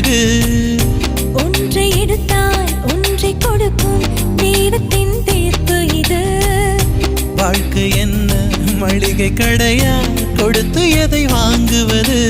அழகு. ஒன்றை எடுத்தால் ஒன்றை கொடுக்கும் தெய்வத்தின் தீர்ப்பு இது. வாழ்க்கை என்ன மளிகை கடையா, கொடுத்து எதை வாங்குவது?